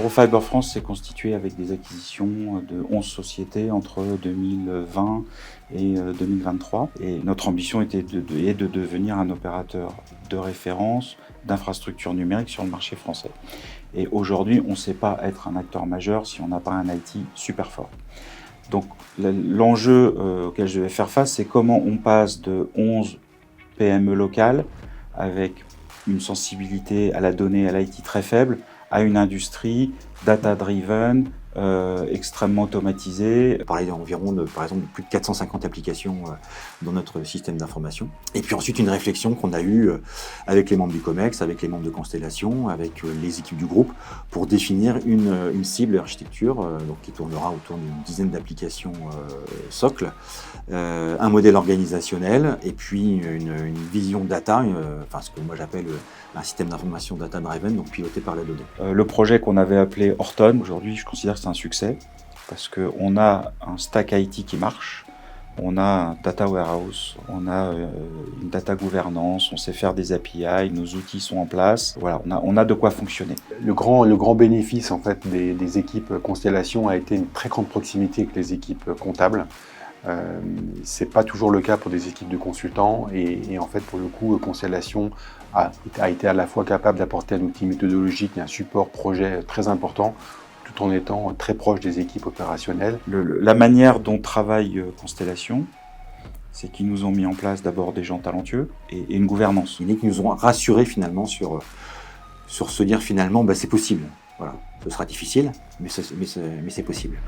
Eurofiber France s'est constitué avec des acquisitions de 11 sociétés entre 2020 et 2023. Et notre ambition est de devenir un opérateur de référence d'infrastructures numériques sur le marché français. Et aujourd'hui, on ne sait pas être un acteur majeur si on n'a pas un IT super fort. Donc l'enjeu auquel je vais faire face, c'est comment on passe de 11 PME locales avec une sensibilité à la donnée, à l'IT très faible, à une industrie data-driven, extrêmement automatisée. On parlait d'environ, par exemple, de plus de 450 applications dans notre système d'information. Et puis ensuite, une réflexion qu'on a eue avec les membres du COMEX, avec les membres de Constellation, avec les équipes du groupe, pour définir une cible architecture donc qui tournera autour d'une dizaine d'applications socles, un modèle organisationnel et puis une vision data, ce que moi j'appelle un système d'information data-driven, donc piloté par la donnée. Le projet qu'on avait appelé Horton, aujourd'hui je considère que c'est un succès parce qu'on a un stack IT qui marche, on a un data warehouse, on a une data gouvernance, on sait faire des API, nos outils sont en place, voilà, on a de quoi fonctionner. Le grand bénéfice en fait des équipes Constellation a été une très grande proximité avec les équipes comptables. C'est pas toujours le cas pour des équipes de consultants et en fait pour le coup Constellation a été à la fois capable d'apporter un outil méthodologique et un support projet très important tout en étant très proche des équipes opérationnelles. La manière dont travaille Constellation, c'est qu'ils nous ont mis en place d'abord des gens talentueux et une gouvernance. Ils nous ont rassurés finalement sur se dire finalement c'est possible. Voilà. Ce sera difficile mais c'est possible.